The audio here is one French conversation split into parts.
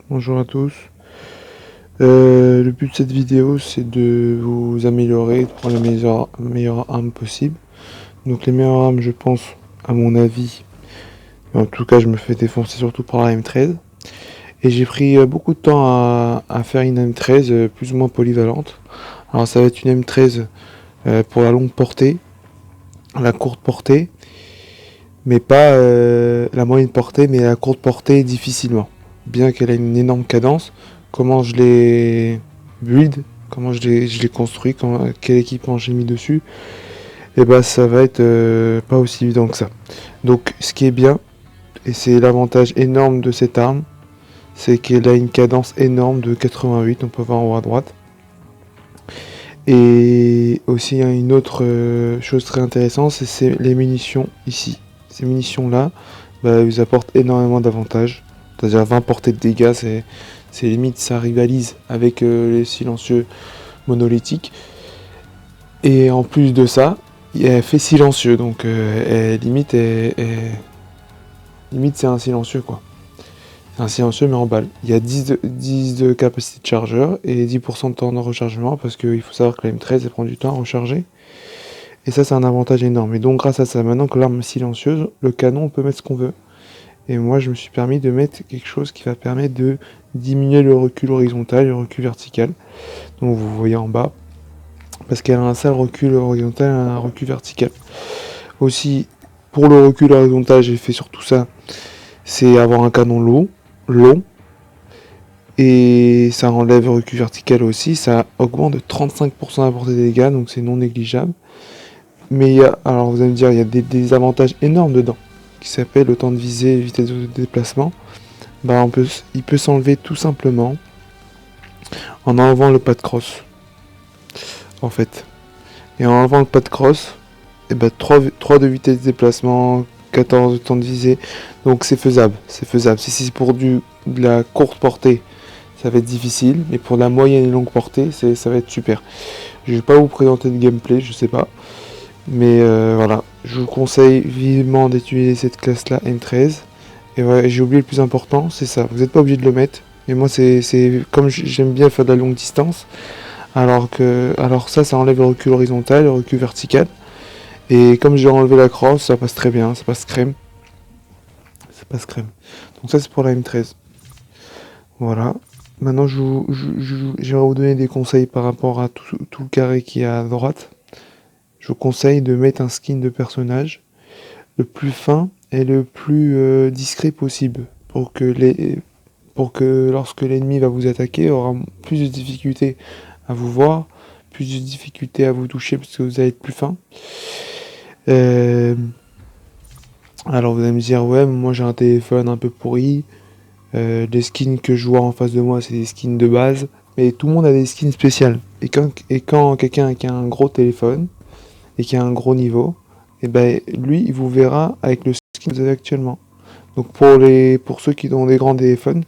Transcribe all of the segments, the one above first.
bonjour à tous. Le but de cette vidéo, c'est de vous améliorer, de prendre les meilleures armes possibles. Donc les meilleures armes, je pense, à mon avis, en tout cas je me fais défoncer surtout par la M13. Et j'ai pris beaucoup de temps à faire une M13 plus ou moins polyvalente. Alors ça va être une M13 pour la longue portée, la courte portée, mais pas la moyenne portée, mais la courte portée difficilement. Bien qu'elle ait une énorme cadence, comment je l'ai build, comment je l'ai construit, quel équipement j'ai mis dessus, et bah ça va être pas aussi évident que ça. Donc ce qui est bien, et c'est l'avantage énorme de cette arme, c'est qu'elle a une cadence énorme de 88, on peut voir en haut à droite. Et aussi une autre chose très intéressante, c'est les munitions ici. Ces munitions là, bah, vous apportent énormément d'avantages. C'est-à-dire 20 portées de dégâts, c'est limite, ça rivalise avec les silencieux monolithiques. Et en plus de ça, elle fait silencieux, donc limite c'est un silencieux quoi. C'est un silencieux mais en balle. Il y a 10 de capacité de chargeur et 10% de temps de rechargement parce qu'il faut savoir que la M13 elle prend du temps à recharger. Et ça c'est un avantage énorme. Et donc grâce à ça, maintenant que l'arme est silencieuse, le canon on peut mettre ce qu'on veut. Et moi je me suis permis de mettre quelque chose qui va permettre de diminuer le recul horizontal et le recul vertical. Donc vous voyez en bas. Parce qu'elle a un seul recul horizontal et un recul vertical. Aussi, pour le recul horizontal, j'ai fait surtout ça, c'est avoir un canon long, et ça enlève le recul vertical aussi, ça augmente de 35% la portée des dégâts, donc c'est non négligeable. Mais alors vous allez me dire, il y a des avantages énormes dedans, qui s'appellent le temps de visée et vitesse de déplacement. Bah il peut s'enlever tout simplement en enlevant le pas de crosse, en fait. Et en enlevant le pas de crosse, et bah 3 de vitesse de déplacement, 14 de temps de visée, donc c'est faisable, c'est faisable. Si c'est pour de la courte portée, ça va être difficile, mais pour la moyenne et longue portée, ça va être super. Je vais pas vous présenter de gameplay, je sais pas, mais voilà, je vous conseille vivement d'utiliser cette classe-là M13. Et voilà, j'ai oublié le plus important, c'est ça, vous n'êtes pas obligé de le mettre, mais moi c'est comme j'aime bien faire de la longue distance, alors ça enlève le recul horizontal, le recul vertical. Et comme j'ai enlevé la crosse, ça passe très bien, ça passe crème. Ça passe crème. Donc ça c'est pour la M13. Voilà. Maintenant je vais vous donner des conseils par rapport à tout le carré qui est à droite. Je vous conseille de mettre un skin de personnage le plus fin et le plus discret possible pour que lorsque l'ennemi va vous attaquer, aura plus de difficultés à vous voir, plus de difficultés à vous toucher parce que vous allez être plus fin. Alors vous allez me dire, ouais, moi j'ai un téléphone un peu pourri, les skins que je vois en face de moi c'est des skins de base, mais tout le monde a des skins spéciales. Et quand quelqu'un qui a un gros téléphone et qui a un gros niveau, et ben lui il vous verra avec le skin que vous avez actuellement. Donc pour ceux qui ont des grands téléphones,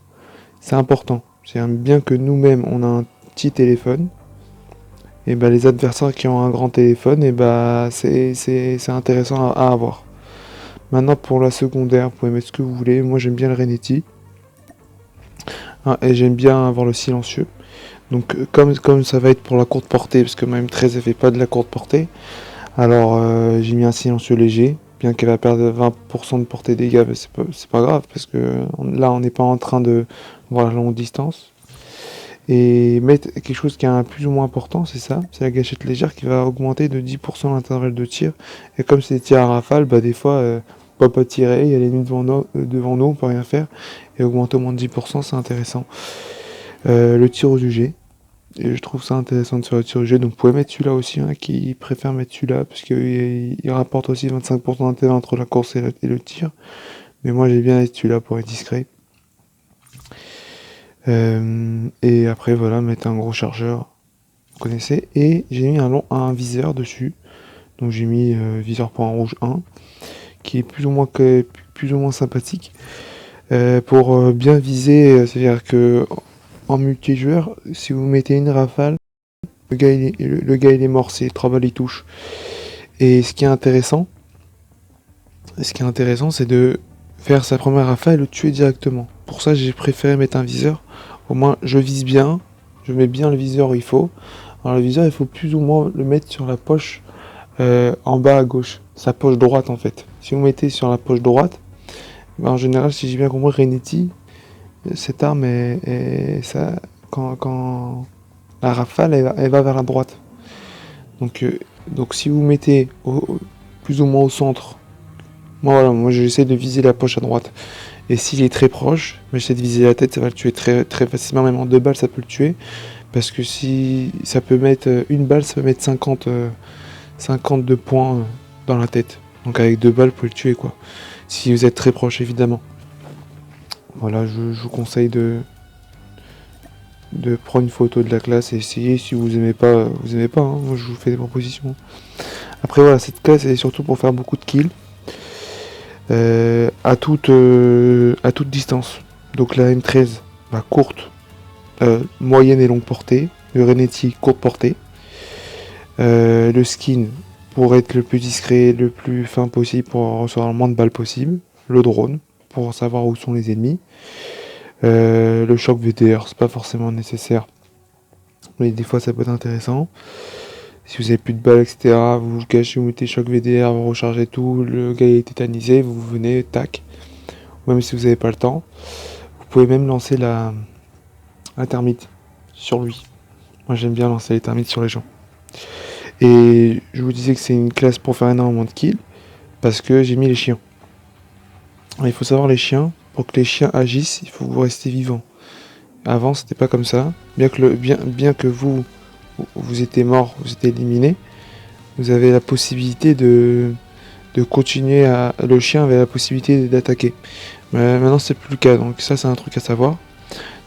c'est important. C'est bien que nous-mêmes on a un petit téléphone, et ben les adversaires qui ont un grand téléphone, et ben c'est intéressant à avoir. Maintenant pour la secondaire, vous pouvez mettre ce que vous voulez. Moi j'aime bien le Renetti. Ah, et j'aime bien avoir le silencieux. Donc comme ça va être pour la courte portée, parce que ma M13 elle fait pas de la courte portée, alors j'ai mis un silencieux léger, bien qu'elle va perdre 20% de portée dégâts, mais c'est pas grave, parce que là on n'est pas en train de voir la longue distance. Et mettre quelque chose qui est un plus ou moins important, c'est ça, c'est la gâchette légère qui va augmenter de 10% l'intervalle de tir. Et comme c'est des tirs à rafale, bah des fois, on peut pas tirer, il y a l'ennemi devant nous, on peut rien faire. Et augmenter au moins de 10%, c'est intéressant. Le tir au jugé, et je trouve ça intéressant de faire le tir au jugé, donc vous pouvez mettre celui-là aussi, hein, qui préfère mettre celui-là, parce qu'il rapporte aussi 25% d'intérêt entre la course et le tir. Mais moi j'ai bien celui-là pour être discret. Et après voilà, mettre un gros chargeur, vous connaissez, et j'ai mis un viseur dessus, donc j'ai mis viseur point rouge 1, qui est plus ou moins sympathique, pour bien viser, c'est-à-dire que en multijoueur, si vous mettez une rafale, le gars il est mort, c'est 3 balles il touche. Et ce qui est intéressant, c'est de faire sa première rafale et le tuer directement. pour ça j'ai préféré mettre un viseur. Au moins je vise bien, je mets bien le viseur où il faut. Alors le viseur il faut plus ou moins le mettre sur la poche en bas à gauche, sa poche droite en fait. Si vous mettez sur la poche droite, ben, en général si j'ai bien compris Renetti, cette arme ça, quand la rafale elle va vers la droite. Donc, si vous mettez plus ou moins au centre, moi j'essaie de viser la poche à droite. Et s'il est très proche, j'essaie de viser la tête, ça va le tuer très, très facilement, même en 2 balles ça peut le tuer. Parce que si ça peut mettre une balle, ça peut mettre 52 points dans la tête. Donc avec 2 balles, vous pouvez le tuer quoi. Si vous êtes très proche évidemment. Voilà, je vous conseille de prendre une photo de la classe et essayer. Si vous aimez pas, vous aimez pas, hein. Moi je vous fais des propositions. Après voilà, cette classe est surtout pour faire beaucoup de kills. À toute distance. Donc la M13, courte, moyenne et longue portée. Le Renetti, courte portée. Le skin, pour être le plus discret, le plus fin possible, pour recevoir le moins de balles possible. Le drone, pour savoir où sont les ennemis. Le choc VDR, c'est pas forcément nécessaire, mais des fois ça peut être intéressant. Si vous avez plus de balles, etc., vous vous cachez, vous mettez choc VDR, vous rechargez tout, le gars est tétanisé, vous venez, tac. Même si vous n'avez pas le temps, vous pouvez même lancer la termite sur lui. Moi j'aime bien lancer les termites sur les gens. Et je vous disais que c'est une classe pour faire énormément de kills, parce que j'ai mis les chiens. Alors, il faut savoir les chiens, pour que les chiens agissent, il faut que vous restez vivant. Avant c'était pas comme ça, bien que vous étiez mort, vous étiez éliminé, vous avez la possibilité de continuer le chien avait la possibilité d'attaquer. Mais maintenant c'est plus le cas, donc ça c'est un truc à savoir.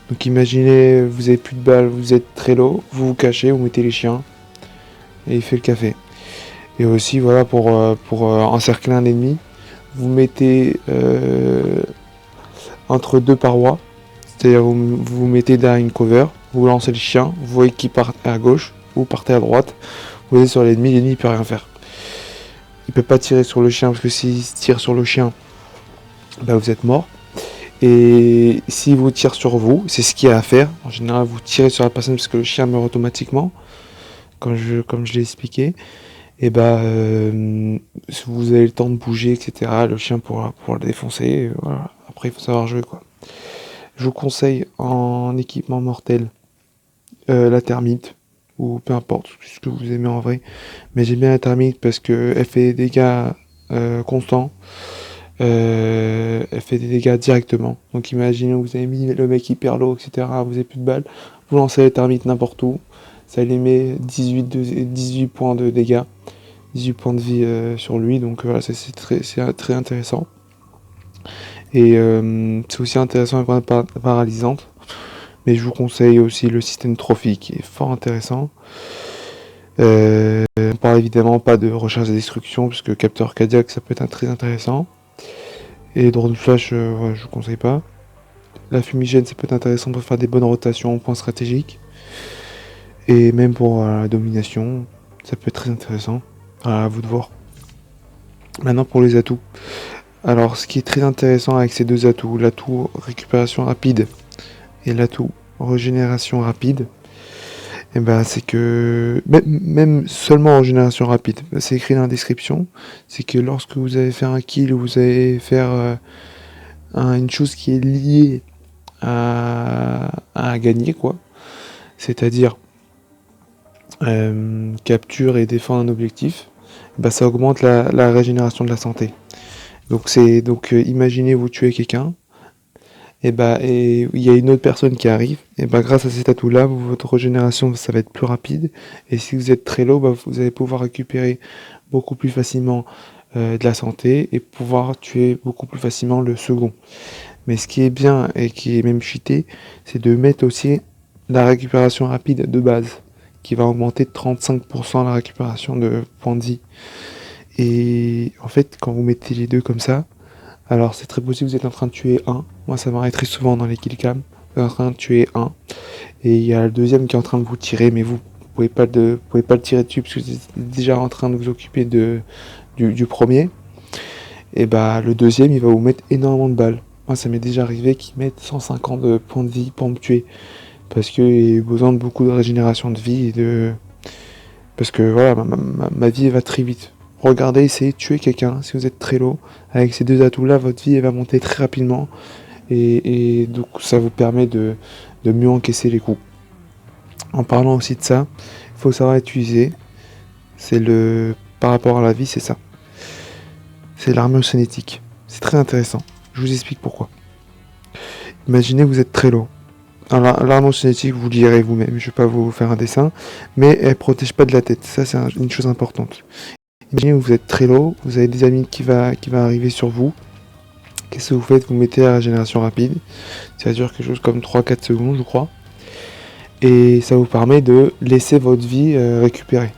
Donc imaginez, vous avez plus de balles, vous êtes très low, vous vous cachez, vous mettez les chiens, et il fait le café. Et aussi voilà, pour encercler un ennemi, vous mettez entre 2 parois, c'est-à-dire vous mettez derrière une cover, vous lancez le chien, vous voyez qu'il part à gauche, vous partez à droite, vous êtes sur l'ennemi il peut rien faire. Il peut pas tirer sur le chien, parce que s'il tire sur le chien, vous êtes mort. Et s'il vous tire sur vous, c'est ce qu'il y a à faire. En général, vous tirez sur la personne parce que le chien meurt automatiquement, comme je l'ai expliqué. Et si vous avez le temps de bouger, etc., le chien pourra le défoncer. Voilà. Après, il faut savoir jouer, quoi. Je vous conseille en équipement mortel la termite, ou peu importe ce que vous aimez en vrai. Mais j'aime bien la termite parce qu'elle fait des dégâts constants. Elle fait des dégâts directement. Donc imaginez, vous avez mis le mec hyper low, etc., vous avez plus de balles, vous lancez la termite n'importe où, ça lui met 18 points de dégâts, 18 points de vie sur lui, donc voilà, c'est très intéressant. Et c'est aussi intéressant avec la paralysante, mais je vous conseille aussi le système trophy qui est fort intéressant. On parle évidemment pas de recherche et destruction, puisque capteur cardiaque ça peut être très intéressant. Et drone flash, je vous conseille pas. La fumigène, ça peut être intéressant pour faire des bonnes rotations en points stratégiques. Et même pour la domination, ça peut être très intéressant. À vous de voir. Maintenant pour les atouts. Alors ce qui est très intéressant avec ces deux atouts, l'atout récupération rapide et l'atout régénération rapide, c'est que même seulement en régénération rapide, c'est écrit dans la description, c'est que lorsque vous allez faire un kill ou vous allez faire une chose qui est liée à gagner, quoi, c'est-à-dire capture et défendre un objectif, ça augmente la régénération de la santé. Donc imaginez vous tuez quelqu'un, et il y a une autre personne qui arrive, et grâce à cet atout là, votre régénération ça va être plus rapide, et si vous êtes très low, vous allez pouvoir récupérer beaucoup plus facilement de la santé et pouvoir tuer beaucoup plus facilement le second. Mais ce qui est bien et qui est même cheaté, c'est de mettre aussi la récupération rapide de base, qui va augmenter de 35% la récupération de points de vie. Et en fait, quand vous mettez les deux comme ça, alors c'est très possible que vous êtes en train de tuer un. Moi ça m'arrive très souvent dans les killcams. Vous êtes en train de tuer un. Et il y a le deuxième qui est en train de vous tirer, mais vous pouvez pas le tirer dessus parce que vous êtes déjà en train de vous occuper du premier. Et le deuxième il va vous mettre énormément de balles. Moi, ça m'est déjà arrivé qu'ils mettent 150 points de vie pour me tuer. Parce qu'il y a besoin de beaucoup de régénération de vie parce que voilà, ma vie elle va très vite. Regardez, essayez de tuer quelqu'un si vous êtes très low. Avec ces deux atouts-là, votre vie elle va monter très rapidement. Et donc ça vous permet de mieux encaisser les coups. En parlant aussi de ça, il faut savoir utiliser. Par rapport à la vie, c'est ça. C'est l'armure cinétique. C'est très intéressant. Je vous explique pourquoi. Imaginez que vous êtes très low. Alors, l'armure cinétique, vous lirez vous-même, je ne vais pas vous faire un dessin, mais elle ne protège pas de la tête, ça c'est une chose importante. Imaginez que vous êtes très low, vous avez des amis qui va arriver sur vous, qu'est-ce que vous faites? Vous mettez la régénération rapide, ça dure quelque chose comme 3-4 secondes je crois, et ça vous permet de laisser votre vie récupérer.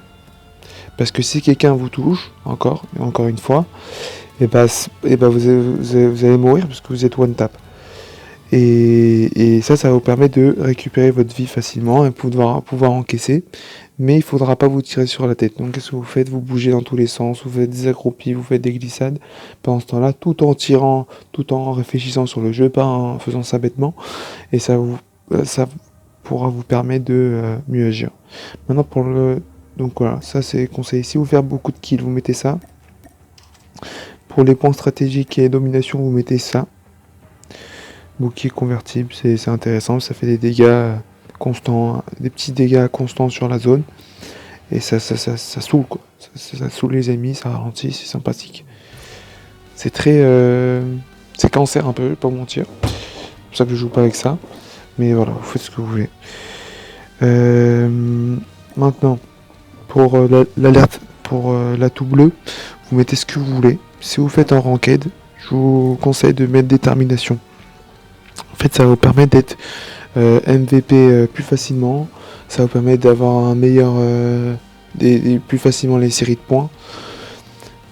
Parce que si quelqu'un vous touche, encore une fois, et vous allez mourir parce que vous êtes one tap. Et ça va vous permettre de récupérer votre vie facilement et pouvoir encaisser. Mais il ne faudra pas vous tirer sur la tête. Donc qu'est-ce que vous faites? Vous bougez dans tous les sens, vous faites des accroupis, vous faites des glissades. Pendant ce temps-là, tout en tirant, tout en réfléchissant sur le jeu, pas en faisant ça bêtement. Et ça pourra vous permettre de mieux agir. Maintenant donc voilà, ça c'est conseil. Si vous faites beaucoup de kills, vous mettez ça. Pour les points stratégiques et domination, vous mettez ça. Bouclier convertible, c'est intéressant, ça fait des dégâts constants, des petits dégâts constants sur la zone. Et ça saoule quoi. Ça saoule les ennemis, ça ralentit, c'est sympathique. C'est très... c'est cancer un peu, je vais pas vous mentir. C'est pour ça que je joue pas avec ça. Mais voilà, vous faites ce que vous voulez. Maintenant, pour l'alerte, pour l'atout bleu, vous mettez ce que vous voulez. Si vous faites un ranked, je vous conseille de mettre détermination. En fait, ça va vous permettre d'être MVP plus facilement. Ça va vous permettre d'avoir un meilleur... plus facilement les séries de points.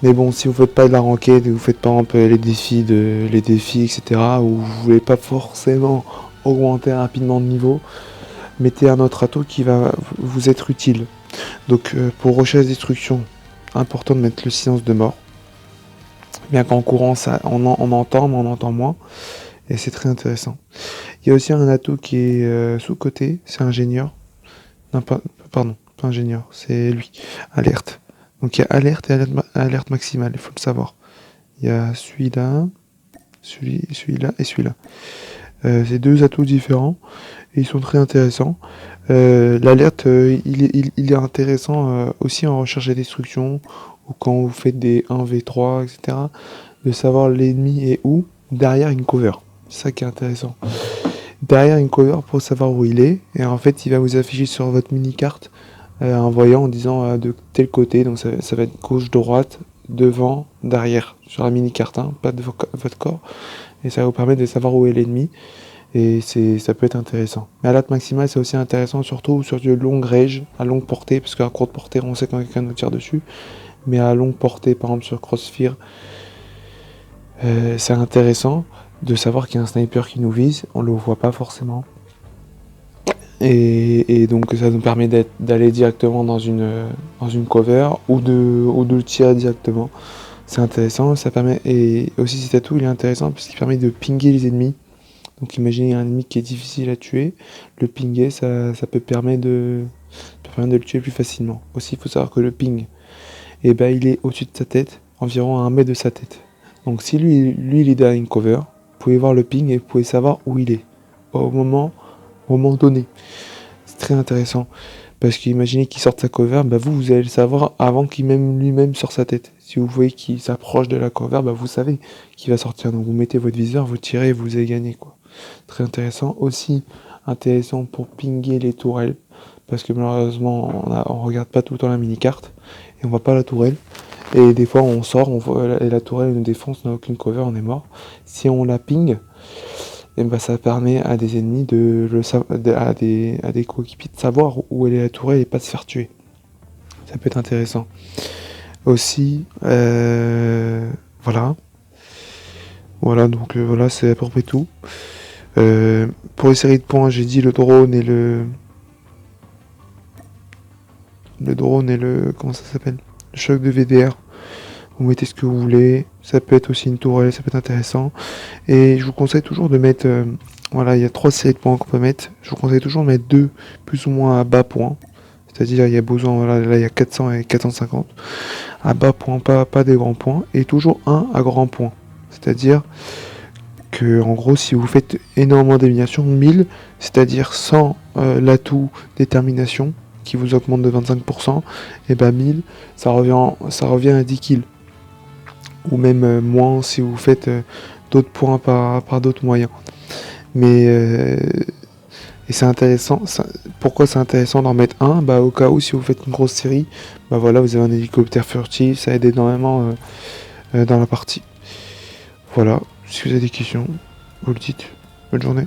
Mais bon, si vous faites pas de la ranked, vous faites par exemple les défis, etc., où vous voulez pas forcément augmenter rapidement de niveau, mettez un autre atout qui va vous être utile. Donc pour recherche destruction, important de mettre le silence de mort. Bien qu'en courant, ça, on entend, mais on entend moins. Et c'est très intéressant. Il y a aussi un atout qui est sous-coté, c'est ingénieur. Non, pardon, pas ingénieur, c'est lui, alerte. Donc il y a alerte et alerte maximale, il faut le savoir. Il y a celui-là, celui-là et celui-là. C'est deux atouts différents et ils sont très intéressants. L'alerte, il est intéressant aussi en recherche et destruction ou quand vous faites des 1v3, etc. De savoir l'ennemi est où derrière une cover. C'est ça qui est intéressant. Derrière une cover pour savoir où il est. Et en fait, il va vous afficher sur votre mini-carte un voyant en disant de tel côté. Donc ça va être gauche, droite, devant, derrière. Sur la mini-carte, hein, pas de votre corps. Et ça va vous permettre de savoir où est l'ennemi. Et ça peut être intéressant. Mais à l'alerte maximale, c'est aussi intéressant, surtout sur du long range, à longue portée. Parce qu'à courte portée, on sait quand quelqu'un nous tire dessus. Mais à longue portée, par exemple sur Crossfire, c'est intéressant de savoir qu'il y a un sniper qui nous vise, on le voit pas forcément. Et donc ça nous permet d'aller directement dans une cover ou de le tirer directement. C'est intéressant, ça permet, et aussi cet atout il est intéressant parce qu'il permet de pinguer les ennemis. Donc imaginez un ennemi qui est difficile à tuer, le pinguer ça peut permettre de le tuer plus facilement. Aussi il faut savoir que le ping, il est au-dessus de sa tête, environ à 1 mètre de sa tête. Donc si lui il est derrière une cover, vous pouvez voir le ping et vous pouvez savoir où il est au moment donné. C'est très intéressant parce qu'imaginez qu'il sorte sa cover, vous allez le savoir avant qu'il lui-même sorte sa tête. Si vous voyez qu'il s'approche de la cover, vous savez qu'il va sortir. Donc vous mettez votre viseur, vous tirez et vous avez gagné quoi. Très intéressant. Aussi intéressant pour pinguer les tourelles parce que malheureusement on regarde pas tout le temps la mini-carte et on voit pas la tourelle. Et des fois on sort, on voit la tourelle nous défonce, on n'a aucune cover, on est mort. Si on la ping, et ça permet à des ennemis à des coéquipiers de savoir où est la tourelle et pas de se faire tuer. Ça peut être intéressant. Aussi, voilà. Voilà, donc voilà, c'est à peu près tout. Pour les séries de points, j'ai dit le drone et le comment ça s'appelle? Le choc de VDR. vous mettez ce que vous voulez, ça peut être aussi une tourelle, ça peut être intéressant. Et je vous conseille toujours de mettre, voilà, il y a 3 séries de points qu'on peut mettre, je vous conseille toujours de mettre 2 plus ou moins à bas point, c'est-à-dire il y a besoin, voilà, là il y a 400 et 450, à bas point, pas des grands points, et toujours un à grand point, c'est-à-dire que en gros si vous faites énormément d'élimination, 1000, c'est-à-dire sans l'atout détermination, qui vous augmente de 25%, et ben 1000, ça revient à 10 kills. Ou même moins si vous faites d'autres points par d'autres moyens. Mais et c'est intéressant. Pourquoi c'est intéressant d'en mettre un? Bah au cas où si vous faites une grosse série, bah voilà, vous avez un hélicoptère furtif, ça aide énormément dans la partie. Voilà, si vous avez des questions, vous le dites. Bonne journée.